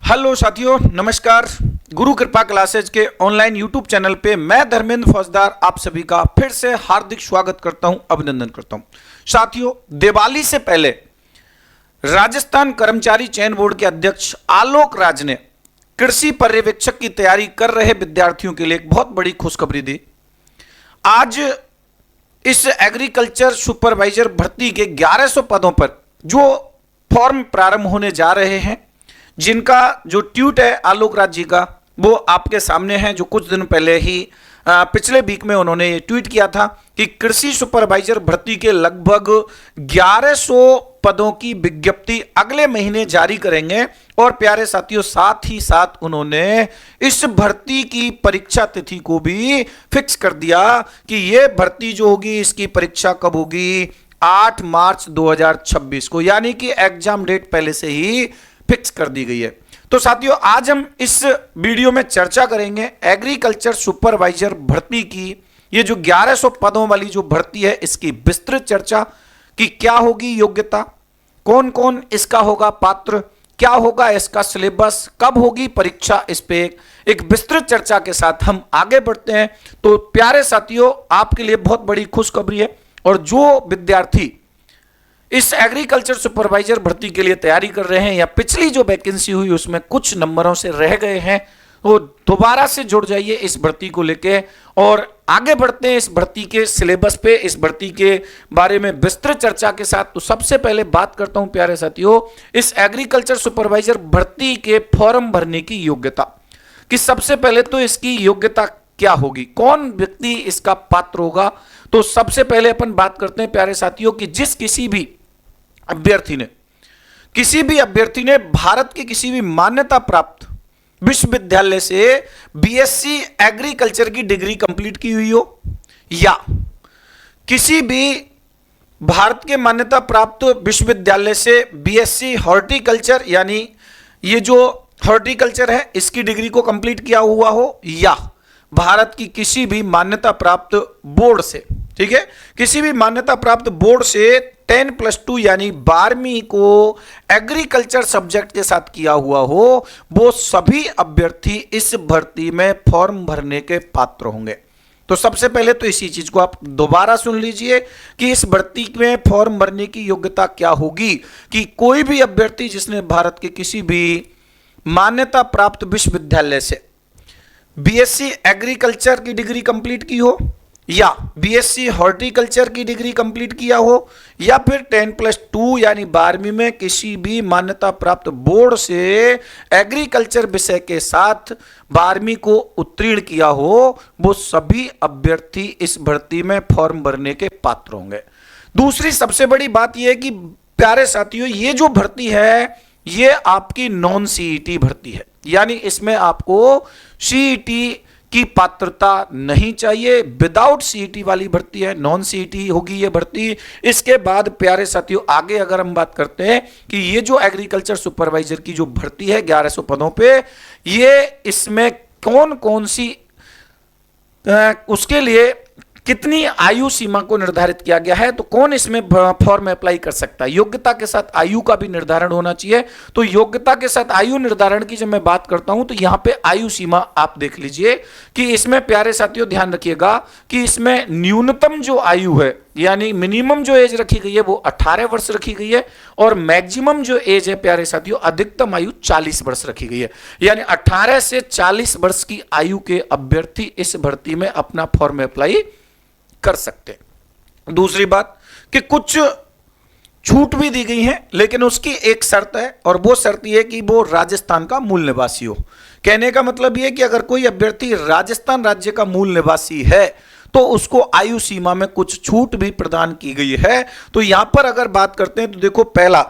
Hello साथियों, नमस्कार। गुरु कृपा क्लासेज के ऑनलाइन यूट्यूब चैनल पे मैं धर्मेंद्र फौजदार आप सभी का फिर से हार्दिक स्वागत करता हूं, अभिनंदन करता हूं। साथियों, दिवाली से पहले राजस्थान कर्मचारी चयन बोर्ड के अध्यक्ष आलोक राज ने कृषि पर्यवेक्षक की तैयारी कर रहे विद्यार्थियों के लिए एक बहुत बड़ी खुशखबरी दी। आज इस एग्रीकल्चर सुपरवाइजर भर्ती के 1100 पदों पर जो फॉर्म प्रारंभ होने जा रहे हैं, जिनका जो ट्वीट है आलोक राज जी का, वो आपके सामने है। जो कुछ दिन पहले ही पिछले वीक में उन्होंने ये ट्वीट किया था कि कृषि सुपरवाइजर भर्ती के लगभग 1100 पदों की विज्ञप्ति अगले महीने जारी करेंगे। और प्यारे साथियों, साथ ही साथ उन्होंने इस भर्ती की परीक्षा तिथि को भी फिक्स कर दिया कि ये भर्ती जो होगी, इसकी परीक्षा कब होगी, 8 मार्च 2026 को, यानी कि एग्जाम डेट पहले से ही फिक्स कर दी गई है। तो साथियों, आज हम इस वीडियो में चर्चा करेंगे एग्रीकल्चर सुपरवाइजर भर्ती की। ये जो 1100 पदों वाली जो भर्ती है, इसकी विस्तृत चर्चा कि क्या होगी योग्यता, कौन कौन इसका होगा पात्र, क्या होगा इसका सिलेबस, कब होगी परीक्षा, इस पे एक विस्तृत चर्चा के साथ हम आगे बढ़ते हैं। तो प्यारे साथियों, आपके लिए बहुत बड़ी खुशखबरी है, और जो विद्यार्थी इस एग्रीकल्चर सुपरवाइजर भर्ती के लिए तैयारी कर रहे हैं या पिछली जो वैकेंसी हुई उसमें कुछ नंबरों से रह गए हैं, वो दोबारा से जुड़ जाइए इस भर्ती को लेके और आगे बढ़ते हैं इस भर्ती के सिलेबस पे, इस भर्ती के बारे में विस्तृत चर्चा के साथ। तो सबसे पहले बात करता हूं प्यारे साथियों, इस एग्रीकल्चर सुपरवाइजर भर्ती के फॉर्म भरने की योग्यता कि सबसे पहले तो इसकी योग्यता क्या होगी, कौन व्यक्ति इसका पात्र होगा। तो सबसे पहले अपन बात करते हैं प्यारे साथियों कि किसी भी अभ्यर्थी ने भारत के किसी भी मान्यता प्राप्त विश्वविद्यालय से बीएससी एग्रीकल्चर की डिग्री कंप्लीट की हुई हो, या किसी भी भारत के मान्यता प्राप्त विश्वविद्यालय से बीएससी हॉर्टिकल्चर, यानी ये जो हॉर्टिकल्चर है इसकी डिग्री को कंप्लीट किया हुआ हो, या भारत की किसी भी मान्यता प्राप्त बोर्ड से, ठीक है, किसी भी मान्यता प्राप्त बोर्ड से 10+2 यानी 12वीं को एग्रीकल्चर सब्जेक्ट के साथ किया हुआ हो, वो सभी अभ्यर्थी इस भर्ती में फॉर्म भरने के पात्र होंगे। तो सबसे पहले तो इसी चीज को आप दोबारा सुन लीजिए कि इस भर्ती में फॉर्म भरने की योग्यता क्या होगी कि कोई भी अभ्यर्थी जिसने भारत के किसी भी मान्यता प्राप्त विश्वविद्यालय से बीएससी एग्रीकल्चर की डिग्री कंप्लीट की हो, या बीएससी हॉर्टिकल्चर की डिग्री कंप्लीट किया हो, या फिर 10+2 यानी 12वीं में किसी भी मान्यता प्राप्त बोर्ड से एग्रीकल्चर विषय के साथ 12वीं को उत्तीर्ण किया हो, वो सभी अभ्यर्थी इस भर्ती में फॉर्म भरने के पात्र होंगे। दूसरी सबसे बड़ी बात यह है कि प्यारे साथियों, ये जो भर्ती है ये आपकी नॉन सीईटी भर्ती है, यानी इसमें आपको सीईटी की पात्रता नहीं चाहिए। विदाउट सीईटी वाली भर्ती है, नॉन सीईटी होगी ये भर्ती। इसके बाद प्यारे साथियों, आगे अगर हम बात करते हैं कि ये जो एग्रीकल्चर सुपरवाइजर की जो भर्ती है 1100 पदों पे, ये इसमें कौन कौन सी उसके लिए कितनी आयु सीमा को निर्धारित किया गया है, तो कौन इसमें फॉर्म अप्लाई कर सकता है। योग्यता के साथ आयु का भी निर्धारण होना चाहिए। तो योग्यता के साथ आयु निर्धारण की जब मैं बात करता हूं, तो यहां पे आयु सीमा आप देख लीजिए कि इसमें प्यारे साथियों ध्यान रखिएगा कि इसमें न्यूनतम जो आयु है, यानी मिनिमम जो एज रखी गई है वो 18 वर्ष रखी गई है, और मैक्सिमम जो एज है प्यारे साथियों, अधिकतम आयु 40 वर्ष रखी गई है। यानी 18 से 40 वर्ष की आयु के अभ्यर्थी इस भर्ती में अपना फॉर्म अप्लाई कर सकते। दूसरी बात कि कुछ छूट भी दी गई है, लेकिन उसकी एक शर्त है, और वो शर्त यह कि वो राजस्थान का मूल निवासी हो। कहने का मतलब यह कि अगर कोई अभ्यर्थी राजस्थान राज्य का मूल निवासी है तो उसको आयु सीमा में कुछ छूट भी प्रदान की गई है। तो यहां पर अगर बात करते हैं तो देखो, पहला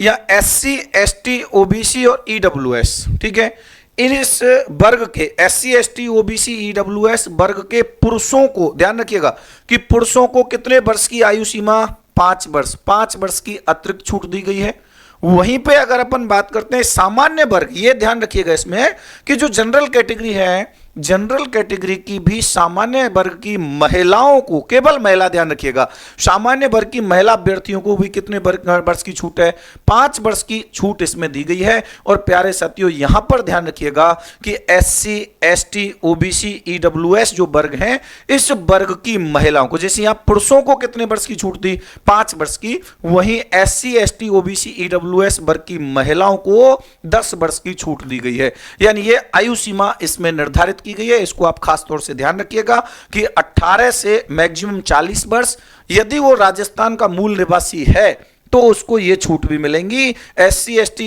या SC ST OBC और EWS, ठीक है, इस वर्ग के SC ST OBC EWS वर्ग के पुरुषों को ध्यान रखिएगा कि पुरुषों को कितने वर्ष की आयु सीमा, 5 वर्ष, 5 वर्ष की अतिरिक्त छूट दी गई है। वहीं पे अगर अपन बात करते हैं सामान्य वर्ग, ये ध्यान रखिएगा इसमें कि जो जनरल कैटेगरी है जनरल कैटेगरी की भी सामान्य वर्ग की महिलाओं को, केवल महिला, ध्यान रखिएगा, सामान्य वर्ग की महिला अभ्यर्थियों को भी कितने वर्ष की छूट है? 5 वर्ष की छूट इसमें दी गई है। और प्यारे साथियों यहां पर ध्यान रखिएगा कि SC, ST, OBC, EWS जो वर्ग हैं, इस वर्ग की महिलाओं को, जैसे यहां पुरुषों को कितने वर्ष की छूट दी? 5 वर्ष की, वहीं SC, ST, OBC, EWS वर्ग की महिलाओं को 10 वर्ष की छूट दी गई है। यानी ये आयु सीमा इसमें निर्धारित की गई है। इसको आप खास तौर से ध्यान रखिएगा कि 18 से मैक्सिमम 40 वर्ष, यदि वो राजस्थान का मूल निवासी है तो उसको ये छूट भी मिलेंगी। SC, ST,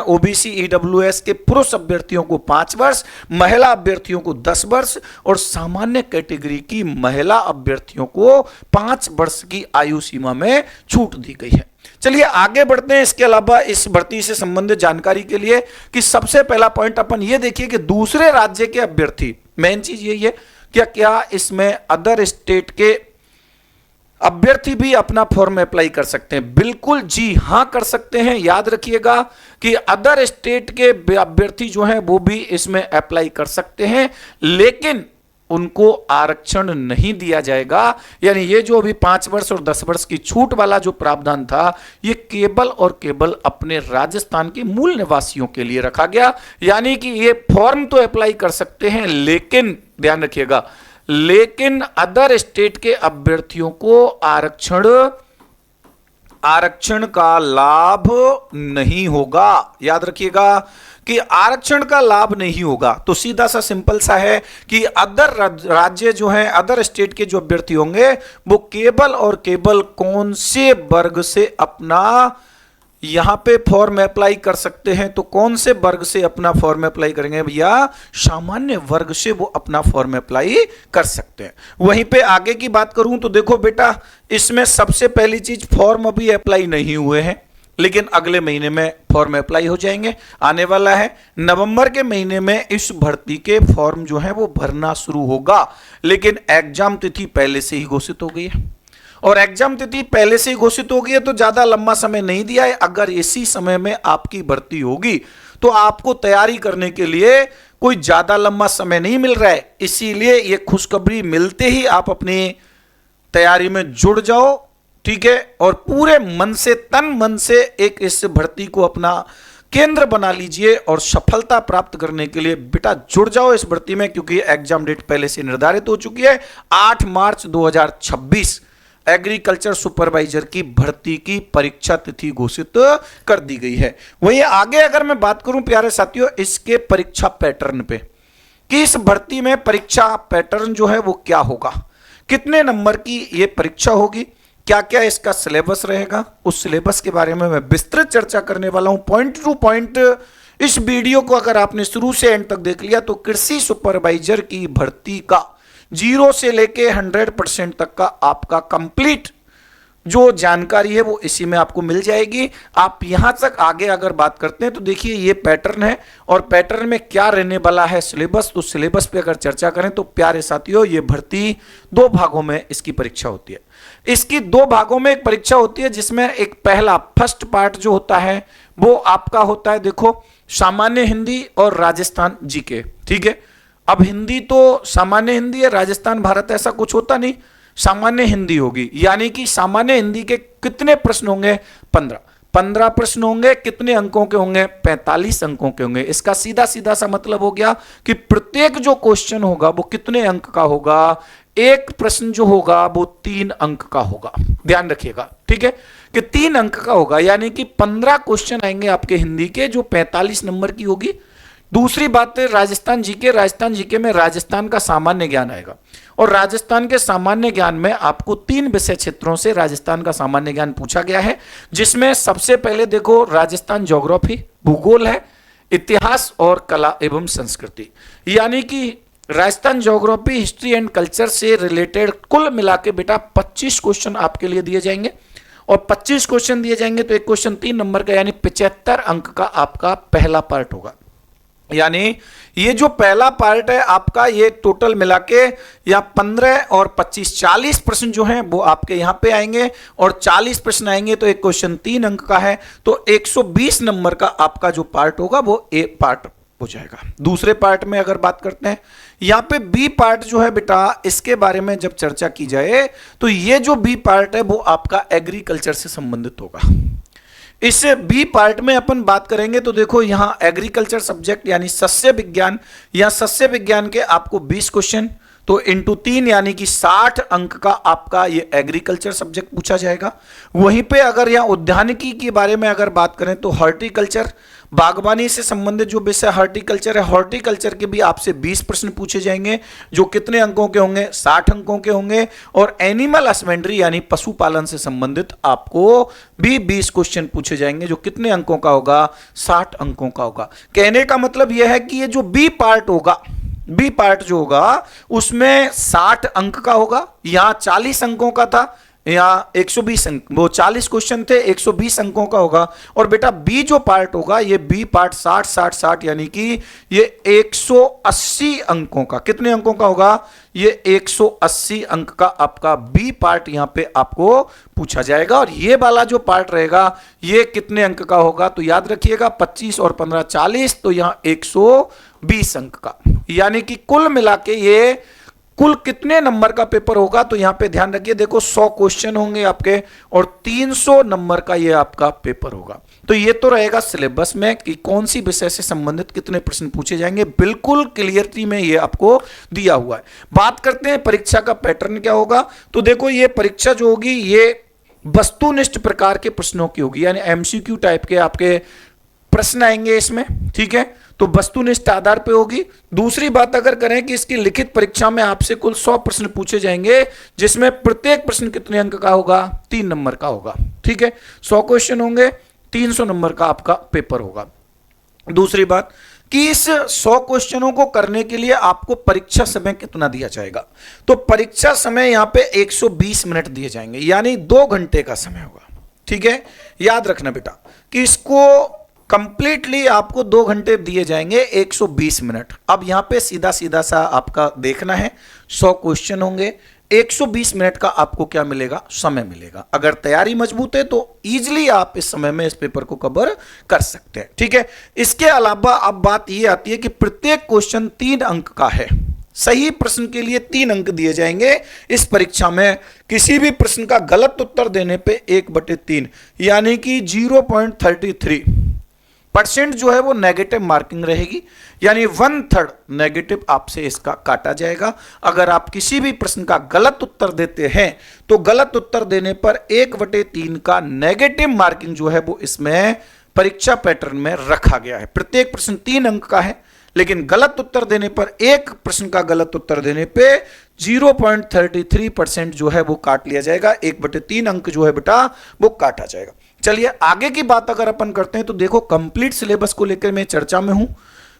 OBC, EWS के पुरुष अभ्यर्थियों को 5 वर्ष, महिला अभ्यर्थियों को 10 वर्ष और सामान्य कैटेगरी की महिला अभ्यर्थियों को 5 वर्ष की आयु सीमा में छूट दी गई है। चलिए आगे बढ़ते हैं। इसके अलावा इस भर्ती से संबंधित जानकारी के लिए कि सबसे पहला पॉइंट अपन ये देखिए कि दूसरे राज्य के अभ्यर्थी, मेन चीज यही है क्या इसमें अदर स्टेट के अभ्यर्थी भी अपना फॉर्म अप्लाई कर सकते हैं? बिल्कुल जी हां, कर सकते हैं। याद रखिएगा कि अदर स्टेट के अभ्यर्थी जो हैं वो भी इसमें अप्लाई कर सकते हैं, लेकिन उनको आरक्षण नहीं दिया जाएगा। यानी ये जो अभी 5 वर्ष और 10 वर्ष की छूट वाला जो प्रावधान था, ये केवल और केवल अपने राजस्थान के मूल निवासियों के लिए रखा गया। यानी कि ये फॉर्म तो अप्लाई कर सकते हैं, लेकिन ध्यान रखिएगा, लेकिन अदर स्टेट के अभ्यर्थियों को आरक्षण का लाभ नहीं होगा। याद रखिएगा कि आरक्षण का लाभ नहीं होगा। तो सीधा सा सिंपल सा है कि अदर राज्य जो हैं, अदर स्टेट के जो अभ्यर्थी होंगे वो केवल और केवल कौन से वर्ग से अपना यहां पे फॉर्म अप्लाई कर सकते हैं? तो कौन से वर्ग से अपना फॉर्म अप्लाई करेंगे भैया? सामान्य वर्ग से वो अपना फॉर्म अप्लाई कर सकते हैं। वहीं पे आगे की बात करूं तो देखो बेटा, इसमें सबसे पहली चीज, फॉर्म अभी अप्लाई नहीं हुए हैं, लेकिन अगले महीने में फॉर्म अप्लाई हो जाएंगे। आने वाला है नवंबर के महीने में इस भर्ती के फॉर्म जो है वो भरना शुरू होगा, लेकिन एग्जाम तिथि पहले से ही घोषित हो गई है। और एग्जाम तिथि पहले से ही घोषित हो गई है तो ज्यादा लंबा समय नहीं दिया है। अगर इसी समय में आपकी भर्ती होगी तो आपको तैयारी करने के लिए कोई ज्यादा लंबा समय नहीं मिल रहा है। इसीलिए ये खुशखबरी मिलते ही आप अपनी तैयारी में जुड़ जाओ, ठीक है, और पूरे मन से, तन मन से एक इस भर्ती को अपना केंद्र बना लीजिए और सफलता प्राप्त करने के लिए बेटा जुड़ जाओ इस भर्ती में, क्योंकि एग्जाम डेट पहले से निर्धारित हो चुकी है। 8 मार्च 2026 एग्रीकल्चर सुपरवाइजर की भर्ती की परीक्षा तिथि घोषित कर दी गई है। वहीं आगे अगर मैं बात करूं प्यारे साथियों इसके परीक्षा पैटर्न पे, कि इस भर्ती में परीक्षा पैटर्न जो है वो क्या होगा, कितने नंबर की ये परीक्षा होगी, क्या क्या इसका सिलेबस रहेगा, उस सिलेबस के बारे में मैं विस्तृत चर्चा करने वाला हूं, पॉइंट टू पॉइंट। इस वीडियो को अगर आपने शुरू से एंड तक देख लिया तो कृषि सुपरवाइजर की भर्ती का 0 से लेके 100% तक का आपका कंप्लीट जो जानकारी है वो इसी में आपको मिल जाएगी। आप यहां तक आगे अगर बात करते हैं तो देखिए ये पैटर्न है, और पैटर्न में क्या रहने वाला है सिलेबस, तो सिलेबस पे अगर चर्चा करें तो प्यारे साथियों ये भर्ती 2 भागों में इसकी परीक्षा होती है। इसकी 2 भागों में एक परीक्षा होती है, जिसमें एक पहला फर्स्ट पार्ट जो होता है वो आपका होता है, देखो, सामान्य हिंदी और राजस्थान जीके, ठीक है। अब हिंदी तो सामान्य हिंदी है, राजस्थान भारत ऐसा कुछ होता नहीं, सामान्य हिंदी होगी। यानी कि सामान्य हिंदी के कितने प्रश्न होंगे? 15 प्रश्न होंगे। कितने अंकों के होंगे? 45 अंकों के होंगे। इसका सीधा सीधा सा मतलब हो गया कि प्रत्येक जो क्वेश्चन होगा वो कितने अंक का होगा? एक प्रश्न जो होगा वो 3 अंक का होगा। ध्यान रखिएगा, ठीक है, कि 3 अंक का होगा। यानी कि 15 क्वेश्चन आएंगे आपके हिंदी के, जो 45 नंबर की होगी। दूसरी बात है राजस्थान जीके। राजस्थान जीके में राजस्थान का सामान्य ज्ञान आएगा, और राजस्थान के सामान्य ज्ञान में आपको 3 विषय क्षेत्रों से राजस्थान का सामान्य ज्ञान पूछा गया है, जिसमें सबसे पहले देखो राजस्थान ज्योग्राफी, भूगोल है, इतिहास और कला एवं संस्कृति। यानी कि Rajasthan geography, history and culture से रिलेटेड कुल मिला के बेटा 25 क्वेश्चन आपके लिए दिए जाएंगे, और 25 क्वेश्चन दिए जाएंगे तो एक क्वेश्चन 3 नंबर का, यानी 75 अंक का आपका पहला पार्ट होगा। यानी ये जो पहला पार्ट है आपका, ये टोटल मिला के या 15 और 25 40 प्रश्न जो हैं वो आपके यहां पे आएंगे, और 40 प्रश्न आएंगे तो एक क्वेश्चन 3 अंक का है, तो 120 नंबर का आपका जो पार्ट होगा वो ए पार्ट हो जाएगा। दूसरे पार्ट में अगर बात करते हैं, यहां पे बी पार्ट जो है बेटा, इसके बारे में जब चर्चा की जाए तो ये जो बी पार्ट है वो आपका एग्रीकल्चर से संबंधित होगा। इस बी पार्ट में अपन बात करेंगे तो देखो यहां एग्रीकल्चर सब्जेक्ट यानी सस्य विज्ञान, या सस्य विज्ञान के आपको 20 क्वेश्चन, तो इंटू 3 यानी कि 60 अंक का आपका ये एग्रीकल्चर सब्जेक्ट पूछा जाएगा। वहीं पे अगर यहाँ उद्यानिकी के बारे में अगर बात करें तो हॉर्टिकल्चर, बागवानी से संबंधित जो विषय हॉर्टिकल्चर है, हॉर्टिकल्चर के भी आपसे 20 प्रश्न पूछे जाएंगे, जो कितने अंकों के होंगे, 60 अंकों के होंगे। और एनिमल हस्बेंड्री यानी पशुपालन से संबंधित आपको भी 20 क्वेश्चन पूछे जाएंगे, जो कितने अंकों का होगा, 60 अंकों का होगा। कहने का मतलब यह है कि ये जो बी पार्ट होगा, बी पार्ट जो होगा उसमें 60 अंक का होगा। यहां 40 अंकों का था, यहाँ 120 अंक, वो 40 क्वेश्चन थे, 120 अंकों का होगा। और बेटा बी जो पार्ट होगा, ये बी पार्ट 60 60 60 यानी कि ये 180 अंकों का, कितने अंकों का होगा, ये 180 अंक का आपका बी पार्ट यहां पे आपको पूछा जाएगा। और ये वाला जो पार्ट रहेगा ये कितने अंक का होगा, तो याद रखिएगा 25 और 15 40, तो यहां 120 अंक का, यानी कि कुल मिला के ये कुल कितने नंबर का पेपर होगा, तो यहां पे ध्यान रखिए, देखो 100 क्वेश्चन होंगे आपके और 300 नंबर का ये आपका पेपर होगा। तो ये तो रहेगा सिलेबस में कि कौन सी विषय से संबंधित कितने प्रश्न पूछे जाएंगे, बिल्कुल क्लियरिटी में ये आपको दिया हुआ है। बात करते हैं परीक्षा का पैटर्न क्या होगा, तो देखो ये परीक्षा जो होगी ये वस्तुनिष्ठ प्रकार के प्रश्नों की होगी, यानी एमसीक्यू टाइप के आपके प्रश्न आएंगे इसमें, ठीक है, तो वस्तुनिष्ठ आधार पे होगी। दूसरी बात अगर करें कि इसकी लिखित परीक्षा में आपसे कुल 100 प्रश्न पूछे जाएंगे, जिसमें प्रत्येक प्रश्न कितने अंक का होगा, 3 नंबर का होगा, ठीक है, 100 क्वेश्चन होंगे, 300 नंबर का आपका पेपर होगा। दूसरी बात कि इस 100 क्वेश्चनों को करने के लिए आपको परीक्षा समय कितना दिया जाएगा, तो परीक्षा समय यहां पे 120 मिनट दिए जाएंगे, यानी 2 घंटे का समय होगा, ठीक है। याद रखना बेटा कि इसको कंप्लीटली आपको 2 घंटे दिए जाएंगे, 120 मिनट। अब यहां पे सीधा सीधा सा आपका देखना है, 100 क्वेश्चन होंगे, 120 मिनट का आपको क्या मिलेगा, समय मिलेगा। अगर तैयारी मजबूत है तो इजीली आप इस समय में इस पेपर को कवर कर सकते हैं, ठीक है। इसके अलावा अब बात यह आती है कि प्रत्येक क्वेश्चन 3 अंक का है, सही प्रश्न के लिए 3 अंक दिए जाएंगे इस परीक्षा में। किसी भी प्रश्न का गलत उत्तर देने पे 1/3 यानी कि 0.33% जो है वो नेगेटिव मार्किंग रहेगी, यानी 1/3 नेगेटिव आपसे इसका काटा जाएगा। अगर आप किसी भी प्रश्न का गलत उत्तर देते हैं तो गलत उत्तर देने पर 1/3 का नेगेटिव मार्किंग जो है वो इसमें परीक्षा पैटर्न में रखा गया है। प्रत्येक प्रश्न 3 अंक का है, लेकिन गलत उत्तर देने पर, एक प्रश्न का गलत उत्तर देने पे 0.33% जो है वो काट लिया जाएगा, 1/3 अंक जो है बेटा वो काटा जाएगा। चलिए आगे की बात अगर अपन करते हैं तो देखो कंप्लीट सिलेबस को लेकर मैं चर्चा में हूं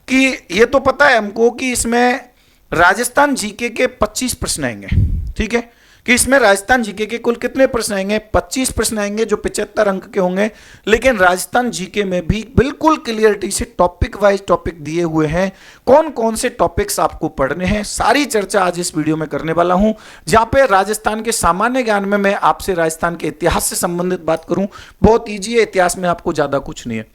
कि ये तो पता है हमको कि इसमें राजस्थान जीके के 25 प्रश्न आएंगे, ठीक है, कि इसमें राजस्थान जीके के कुल कितने प्रश्न आएंगे, 25 प्रश्न आएंगे जो 75 अंक के होंगे। लेकिन राजस्थान जीके में भी बिल्कुल क्लियरिटी से टॉपिक वाइज टॉपिक दिए हुए हैं, कौन कौन से टॉपिक्स आपको पढ़ने हैं, सारी चर्चा आज इस वीडियो में करने वाला हूं। जहां पे राजस्थान के सामान्य ज्ञान में मैं आपसे राजस्थान के इतिहास से संबंधित बात करूं, बहुत ईजी है, इतिहास में आपको ज्यादा कुछ नहीं है,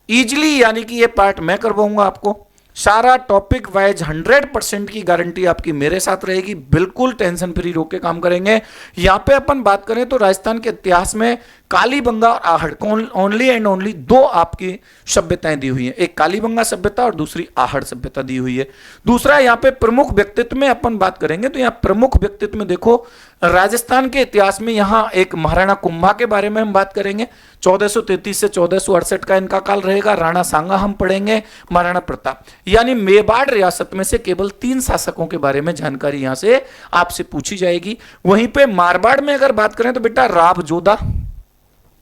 ईजिली यानी कि ये पार्ट मैं करवाऊंगा आपको। सारा टॉपिक वाइज 100% की गारंटी आपकी मेरे साथ रहेगी, बिल्कुल टेंशन फ्री रोके काम करेंगे। यहां पे अपन बात करें तो राजस्थान के इतिहास में कालीबंगा और आहड़ ओनली एंड ओनली 2 आपकी सभ्यताएं दी हुई हैं, एक कालीबंगा सभ्यता और दूसरी आहड़ सभ्यता दी हुई है। दूसरा यहाँ पे प्रमुख व्यक्तित्व में अपन बात करेंगे तो यहाँ प्रमुख व्यक्तित्व में देखो राजस्थान के इतिहास में यहाँ एक महाराणा कुंभा के बारे में हम बात करेंगे, 1433 से 1468 का इनका काल रहेगा। राणा सांगा हम पढ़ेंगे, महाराणा प्रताप, यानी मेवाड़ रियासत में से केवल 3 शासकों के बारे में जानकारी यहां से आपसे पूछी जाएगी। वहीं पे मारवाड़ में अगर बात करें तो बेटा राव जोधा,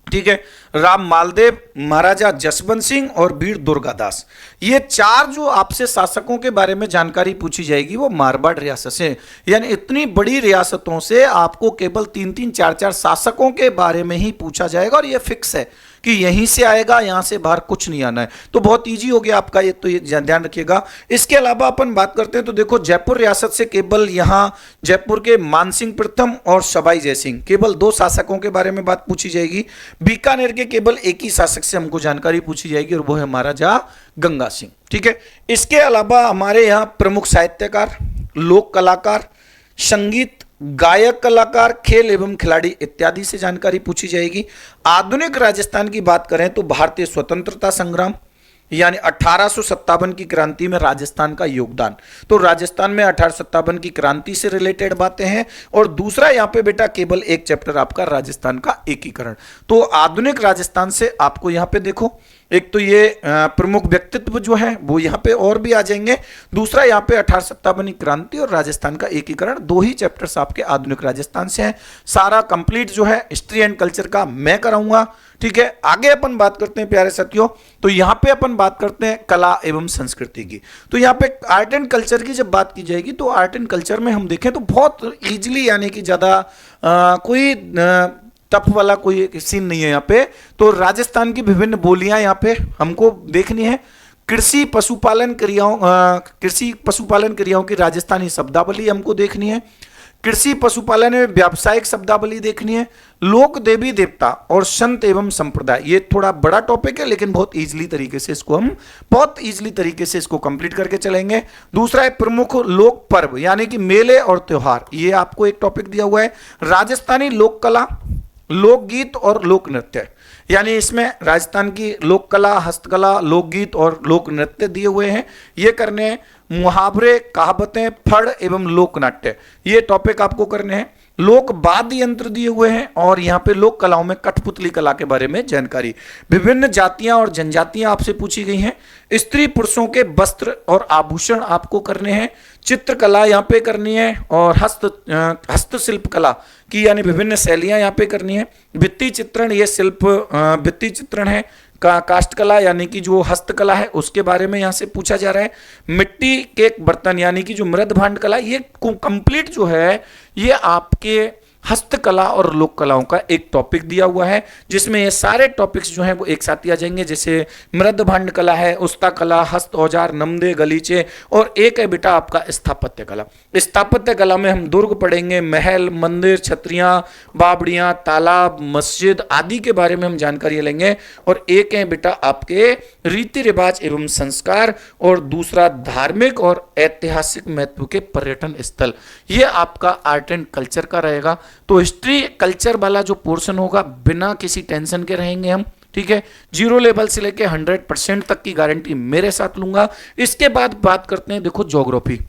ठीक है, राम मालदेव, महाराजा जसवंत सिंह और वीर दुर्गादास, ये 4 जो आपसे शासकों के बारे में जानकारी पूछी जाएगी वो मारवाड़ रियासत से। यानी इतनी बड़ी रियासतों से आपको केवल 3-3 4-4 शासकों के बारे में ही पूछा जाएगा और ये फिक्स है कि यहीं से आएगा, यहां से बाहर कुछ नहीं आना है। तो बहुत इजी हो गया आपका ये, तो ये ध्यान रखिएगा। इसके अलावा अपन बात करते हैं तो देखो, जयपुर रियासत से केवल यहां जयपुर के मानसिंह प्रथम और सवाई जयसिंह, केवल 2 शासकों के बारे में बात पूछी जाएगी। बीकानेर के केवल एक ही शासक से हमको जानकारी पूछी जाएगी और वो है महाराजा गंगा सिंह। ठीक है, इसके अलावा हमारे यहां प्रमुख साहित्यकार, लोक कलाकार, संगीत, गायक कलाकार, खेल एवं खिलाड़ी इत्यादि से जानकारी पूछी जाएगी। आधुनिक राजस्थान की बात करें तो भारतीय स्वतंत्रता संग्राम यानी 1857 की क्रांति में राजस्थान का योगदान, तो राजस्थान में 1857 की क्रांति से रिलेटेड बातें हैं। और दूसरा यहां पे बेटा केवल एक चैप्टर आपका राजस्थान का एकीकरण। तो आधुनिक राजस्थान से आपको यहां पे देखो, एक तो ये प्रमुख व्यक्तित्व जो है वो यहाँ पे और भी आ जाएंगे, दूसरा यहाँ पे 1857 क्रांति और राजस्थान का एकीकरण, 2 ही चैप्टर्स आपके आधुनिक राजस्थान से हैं। सारा कंप्लीट जो है हिस्ट्री एंड कल्चर का मैं कराऊंगा। ठीक है, आगे अपन बात करते हैं प्यारे साथियों, तो यहाँ पे अपन बात करते हैं कला एवं संस्कृति की। तो यहाँ पे आर्ट एंड कल्चर की जब बात की जाएगी तो आर्ट एंड कल्चर में हम देखें तो बहुत इजिली, यानी कि ज्यादा कोई टफ वाला कोई सीन नहीं है यहाँ पे। तो राजस्थान की विभिन्न बोलियां यहाँ पे हमको देखनी है। कृषि पशुपालन क्रियाओं की राजस्थानी शब्दावली हमको देखनी है। कृषि पशुपालन में व्यावसायिक शब्दावली देखनी है। लोक देवी देवता और संत एवं संप्रदाय, ये थोड़ा बड़ा टॉपिक है लेकिन बहुत इजीली तरीके से इसको कंप्लीट करके चलेंगे। दूसरा है प्रमुख लोक पर्व यानी कि मेले और त्योहार, ये आपको एक टॉपिक दिया हुआ है। राजस्थानी लोक कला, लोकगीत और लोक नृत्य, यानी इसमें राजस्थान की लोक कला, हस्तकला, लोकगीत और लोक नृत्य दिए हुए हैं, ये करने हैं। मुहावरे, कहावतें, फड़ एवं लोक नाट्य, ये टॉपिक आपको करने हैं। लोक वाद्य यंत्र दिए हुए हैं और यहाँ पे लोक कलाओं में कठपुतली कला के बारे में जानकारी। विभिन्न जातियां और जनजातियां आपसे पूछी गई हैं। स्त्री पुरुषों के वस्त्र और आभूषण आपको करने हैं। चित्रकला यहाँ पे करनी है और हस्तशिल्प कला की यानी विभिन्न शैलियां यहाँ पे करनी है। भित्ति चित्रण, ये भित्ति चित्रण है। काष्ठ कला यानी कि जो हस्तकला है उसके बारे में यहां से पूछा जा रहा है। मिट्टी के बर्तन यानी कि जो मृद भांड कला, ये कंप्लीट जो है ये आपके हस्तकला और लोक कलाओं का एक टॉपिक दिया हुआ है, जिसमें ये सारे टॉपिक्स जो हैं वो एक साथ ही आ जाएंगे। जैसे मृद भांड कला है, उस्ता कला, हस्त औजार, नमदे, गलीचे, और एक है बेटा आपका स्थापत्य कला। स्थापत्य कला में हम दुर्ग पढ़ेंगे, महल, मंदिर, छतरियां, बावड़ियां, तालाब, मस्जिद आदि के बारे में हम जानकारी लेंगे। और एक है बेटा आपके रीति रिवाज एवं संस्कार, और दूसरा धार्मिक और ऐतिहासिक महत्व के पर्यटन स्थल। ये आपका आर्ट एंड कल्चर का रहेगा। तो हिस्ट्री कल्चर वाला जो पोर्शन होगा बिना किसी टेंशन के रहेंगे हम, ठीक है। 0 लेवल से लेके 100% तक की गारंटी मेरे साथ लूंगा। इसके बाद बात करते हैं देखो ज्योग्राफी।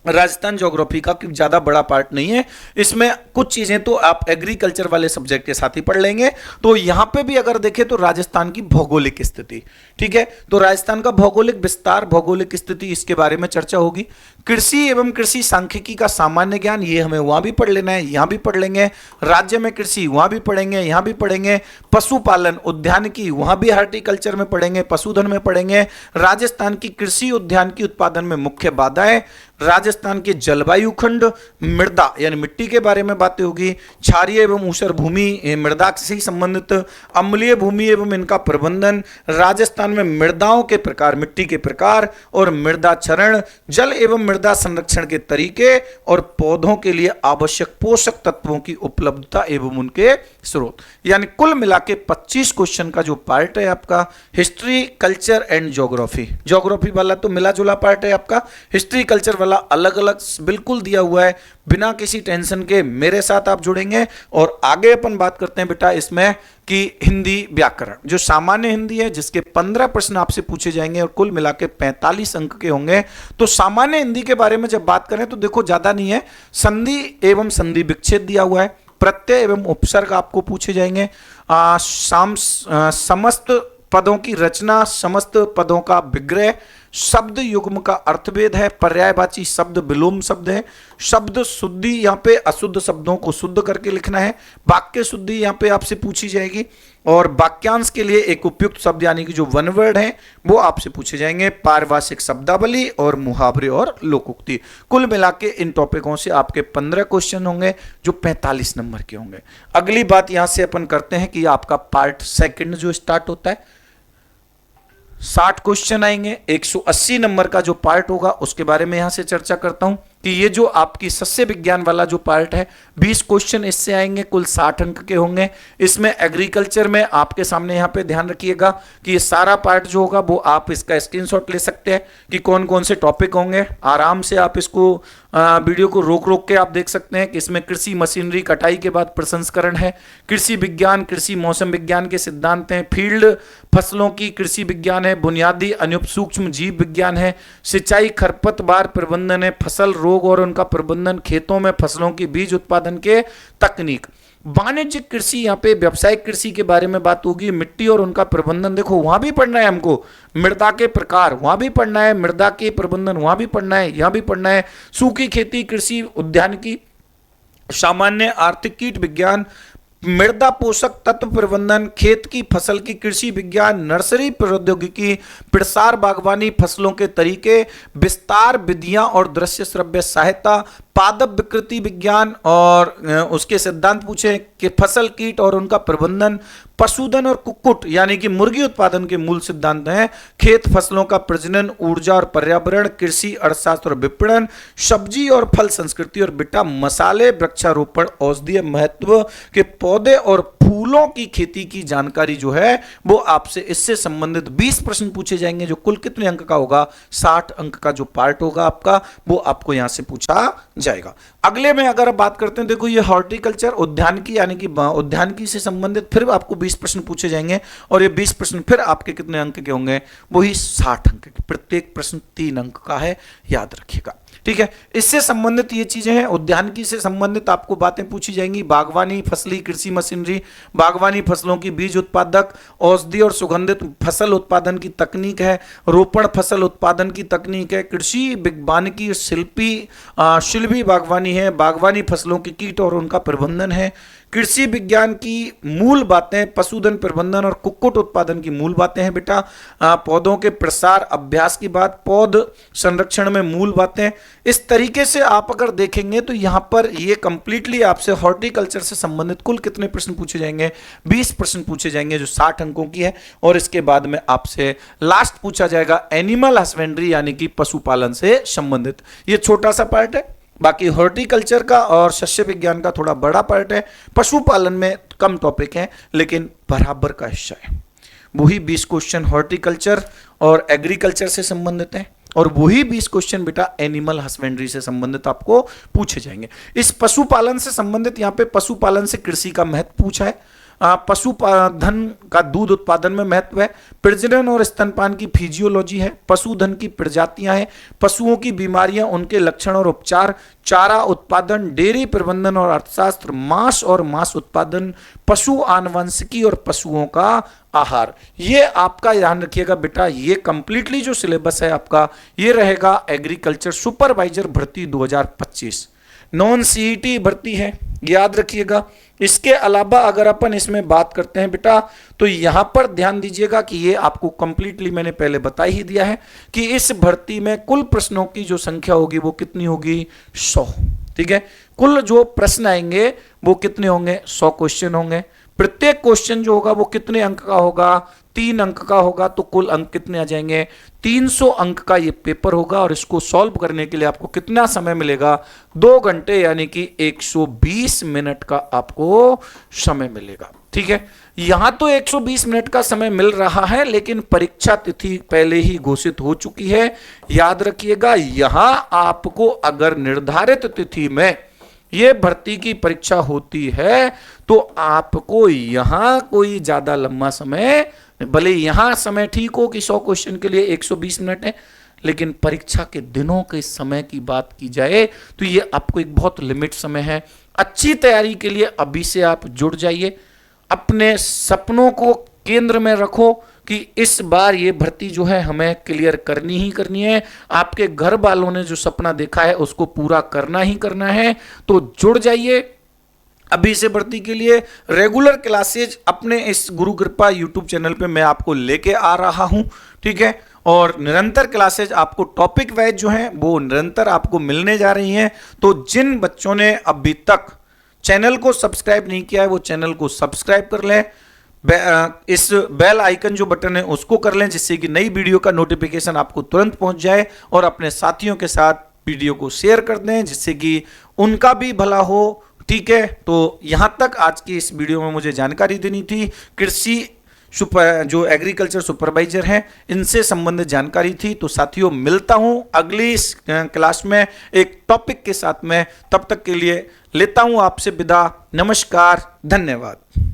राजस्थान ज्योग्राफी का ज्यादा बड़ा पार्ट नहीं है, इसमें कुछ चीजें तो आप एग्रीकल्चर वाले सब्जेक्ट के साथ ही पढ़ लेंगे। तो यहां पे भी अगर देखें तो राजस्थान की भौगोलिक स्थिति, ठीक है, तो राजस्थान का भौगोलिक विस्तार, भौगोलिक स्थिति, इसके बारे में चर्चा होगी। कृषि एवं कृषि सांख्यिकी का सामान्य ज्ञान, ये हमें वहां भी पढ़ लेना है, यहां भी पढ़ लेंगे। राज्य में कृषि वहां भी पढ़ेंगे, यहां भी पढ़ेंगे। पशुपालन उद्यानिकी वहां भी हार्टिकल्चर में पढ़ेंगे, पशुधन में पढ़ेंगे। राजस्थान की कृषि उद्यान की उत्पादन में मुख्य बाधाएं, राजस्थान के जलवायु खंड, मृदा यानी मिट्टी के बारे में बातें होगी। क्षारीय एवं ऊसर भूमि, मृदा से ही संबंधित, अम्लीय भूमि एवं इनका प्रबंधन, राजस्थान में मृदाओं के प्रकार, मिट्टी के प्रकार और मृदा क्षरण, जल एवं मृदा संरक्षण के तरीके, और पौधों के लिए आवश्यक पोषक तत्वों की उपलब्धता एवं उनके स्रोत। यानी कुल मिला के 25 क्वेश्चन का जो पार्ट है आपका history, culture and geography. Geography वाला तो मिला जुला पार्ट है आपका, हिस्ट्री कल्चर वाला अलग अलग बिल्कुल दिया हुआ है। बिना किसी टेंशन के मेरे साथ आप जुड़ेंगे। और आगे अपन बात करते हैं बेटा इसमें कि हिंदी व्याकरण, जो सामान्य हिंदी है जिसके 15 प्रश्न आपसे पूछे जाएंगे और कुल मिला के 45 अंक के होंगे। तो सामान्य हिंदी के बारे में जब बात करें तो देखो ज्यादा नहीं है, संधि एवं संधि विच्छेद दिया हुआ है, प्रत्यय एवं उपसर्ग आपको पूछे जाएंगे, समस्त पदों की रचना, समस्त पदों का विग्रह, शब्द युग्म का अर्थभेद है, पर्यायवाची शब्द विलोम शब्द है, शब्द शुद्धि, यहाँ पे अशुद्ध शब्दों को शुद्ध करके लिखना है, वाक्य शुद्धि यहाँ पे आपसे पूछी जाएगी, और वाक्यांश के लिए एक उपयुक्त शब्द यानी कि जो वन वर्ड है वो आपसे पूछे जाएंगे, पारिभाषिक शब्दावली और मुहावरे और लोकोक्ति। कुल मिला के इन टॉपिकों से आपके 15 क्वेश्चन होंगे जो 45 नंबर के होंगे। अगली बात यहां से अपन करते हैं कि आपका पार्ट सेकंड जो स्टार्ट होता है, 60 क्वेश्चन आएंगे, 180 नंबर का जो पार्ट होगा उसके बारे में यहां से चर्चा करता हूं कि ये जो आपकी सस्य विज्ञान वाला जो पार्ट है 20 क्वेश्चन इससे आएंगे, कुल 60 अंक के होंगे। इसमें एग्रीकल्चर में आपके सामने यहाँ पे ध्यान रखिएगा कि ये सारा पार्ट जो होगा वो आप इसका स्क्रीनशॉट ले सकते हैं कि कौन कौन से टॉपिक होंगे। आराम से आप इसको वीडियो को रोक रोक के आप देख सकते हैं कि इसमें कृषि मशीनरी, कटाई के बाद प्रसंस्करण है, कृषि विज्ञान, कृषि मौसम विज्ञान के सिद्धांत हैं, फील्ड फसलों की कृषि विज्ञान है, बुनियादी अनुप सूक्ष्म जीव विज्ञान है, सिंचाई खरपतवार प्रबंधन है, फसल रोग और उनका प्रबंधन, खेतों में फसलों की बीज उत्पादन के तकनीक, वाणिज्यिक कृषि, यहाँ पे व्यावसायिक कृषि के बारे में बात होगी, मिट्टी और उनका प्रबंधन, देखो वहां भी पढ़ना है हमको, मृदा के प्रकार वहां भी पढ़ना है, मृदा के प्रबंधन वहां भी पढ़ना है, यहां भी पढ़ना है, सूखी खेती, कृषि उद्यानिकी, सामान्य आर्थिक कीट विज्ञान, मृदा पोषक तत्व प्रबंधन, खेत की फसल की कृषि विज्ञान, नर्सरी प्रौद्योगिकी, प्रसार बागवानी, फसलों के तरीके, विस्तार विधियां और दृश्य श्रव्य सहायता, पादप विकृति विज्ञान और उसके सिद्धांत पूछे कि फसल कीट और उनका प्रबंधन, पशुधन और कुक्कुट यानी कि मुर्गी उत्पादन के मूल सिद्धांत हैं, खेत फसलों का प्रजनन, ऊर्जा और पर्यावरण, कृषि अर्थशास्त्र और विपणन, सब्जी और फल संस्कृति, और बेटा मसाले, वृक्षारोपण, औषधीय महत्व के पौधे और फूलों की खेती की जानकारी जो है वो आपसे इससे संबंधित 20 प्रश्न पूछे जाएंगे, जो कुल कितने अंक का होगा, 60 अंक का जो पार्ट होगा आपका वो आपको यहां से पूछा जाएगा। अगले में अगर आप बात करते हैं, देखो ये हॉर्टिकल्चर उद्यानिकी यानी कि उद्यानिकी से संबंधित फिर आपको 20 प्रश्न पूछे जाएंगे, और ये 20 प्रश्न फिर आपके कितने अंक के होंगे, वही 60 अंक के, प्रत्येक प्रश्न 3 अंक का है, याद रखिएगा। ठीक है, इससे संबंधित ये चीजें हैं। उद्यानिकी से संबंधित आपको बातें पूछी जाएंगी, बागवानी, फसली कृषि मशीनरी, बागवानी फसलों की बीज उत्पादक, औषधि और सुगंधित फसल उत्पादन की तकनीक है, रोपण फसल उत्पादन की तकनीक है, कृषि वानिकी, शिल्पी बागवानी है, बागवानी फसलों के कीट और उनका प्रबंधन है, कृषि विज्ञान की मूल बातें, पशुधन प्रबंधन और कुक्कुट उत्पादन की मूल बातें हैं बेटा, पौधों के प्रसार अभ्यास की बात, पौध संरक्षण में मूल बातें। इस तरीके से आप अगर देखेंगे तो यहां पर ये कंप्लीटली आपसे हॉर्टिकल्चर से संबंधित कुल कितने प्रश्न पूछे जाएंगे, 20 प्रश्न पूछे जाएंगे जो 60 अंकों की है, और इसके बाद में आपसे लास्ट पूछा जाएगा एनिमल हस्बेंड्री यानी कि पशुपालन से संबंधित। ये छोटा सा पार्ट है, बाकी हॉर्टिकल्चर का और सस्य विज्ञान का थोड़ा बड़ा पार्ट है, पशुपालन में कम टॉपिक हैं लेकिन बराबर का हिस्सा है। वही 20 क्वेश्चन हॉर्टिकल्चर और एग्रीकल्चर से संबंधित हैं, और वही 20 क्वेश्चन बेटा एनिमल हस्बेंड्री से संबंधित आपको पूछे जाएंगे। इस पशुपालन से संबंधित यहाँ पे पशुपालन से कृषि का महत्व पूछा है, पशुधन का दूध उत्पादन में महत्व है, प्रजनन और स्तनपान की फिजियोलॉजी है, पशुधन की प्रजातियां हैं, पशुओं की बीमारियां, उनके लक्षण और उपचार, चारा उत्पादन, डेयरी प्रबंधन और अर्थशास्त्र, मांस और मांस उत्पादन, पशु आनुवंशिकी और पशुओं का आहार। ये आपका ध्यान रखिएगा बेटा, ये कंप्लीटली जो सिलेबस है आपका ये रहेगा एग्रीकल्चर सुपरवाइजर भर्ती 2025। नॉन सीईटी भर्ती है, याद रखिएगा। इसके अलावा अगर अपन इसमें बात करते हैं बेटा तो यहां पर ध्यान दीजिएगा कि ये आपको कंप्लीटली मैंने पहले बता ही दिया है कि इस भर्ती में कुल प्रश्नों की जो संख्या होगी वो कितनी होगी, 100। ठीक है, कुल जो प्रश्न आएंगे वो कितने होंगे, 100 क्वेश्चन होंगे। प्रत्येक क्वेश्चन जो होगा वो कितने अंक का होगा, 3 अंक का होगा, तो कुल अंक कितने आ जाएंगे, 300 अंक का ये पेपर होगा। और इसको सॉल्व करने के लिए आपको कितना समय मिलेगा, 2 घंटे यानी कि 120 मिनट का आपको समय मिलेगा। ठीक है, यहां तो 120 मिनट का समय मिल रहा है लेकिन परीक्षा तिथि पहले ही घोषित हो चुकी है, याद रखिएगा। यहां आपको अगर निर्धारित तिथि में ये भर्ती की परीक्षा होती है तो आपको यहां कोई ज्यादा लंबा समय, भले यहां समय ठीक हो कि 100 क्वेश्चन के लिए 120 मिनट है, लेकिन परीक्षा के दिनों के समय की बात की जाए तो ये आपको एक बहुत लिमिट समय है। अच्छी तैयारी के लिए अभी से आप जुड़ जाइए, अपने सपनों को केंद्र में रखो, कि इस बार ये भर्ती जो है हमें क्लियर करनी ही करनी है। आपके घर वालों ने जो सपना देखा है उसको पूरा करना ही करना है। तो जुड़ जाइए अभी से भर्ती के लिए। रेगुलर क्लासेज अपने इस गुरु कृपा यूट्यूब चैनल पे मैं आपको लेके आ रहा हूं, ठीक है। और निरंतर क्लासेज आपको टॉपिक वाइज जो है वो निरंतर आपको मिलने जा रही हैं। तो जिन बच्चों ने अभी तक चैनल को सब्सक्राइब नहीं किया है वो चैनल को सब्सक्राइब कर लें। इस बेल आइकन जो बटन है उसको कर लें, जिससे कि नई वीडियो का नोटिफिकेशन आपको तुरंत पहुंच जाए। और अपने साथियों के साथ वीडियो को शेयर कर दें जिससे कि उनका भी भला हो, ठीक है। तो यहां तक आज की इस वीडियो में मुझे जानकारी देनी थी। कृषि जो एग्रीकल्चर सुपरवाइजर हैं इनसे संबंधित जानकारी थी। तो साथियों मिलता हूं अगली क्लास में एक टॉपिक के साथ में। तब तक के लिए लेता हूं आपसे विदा। नमस्कार, धन्यवाद।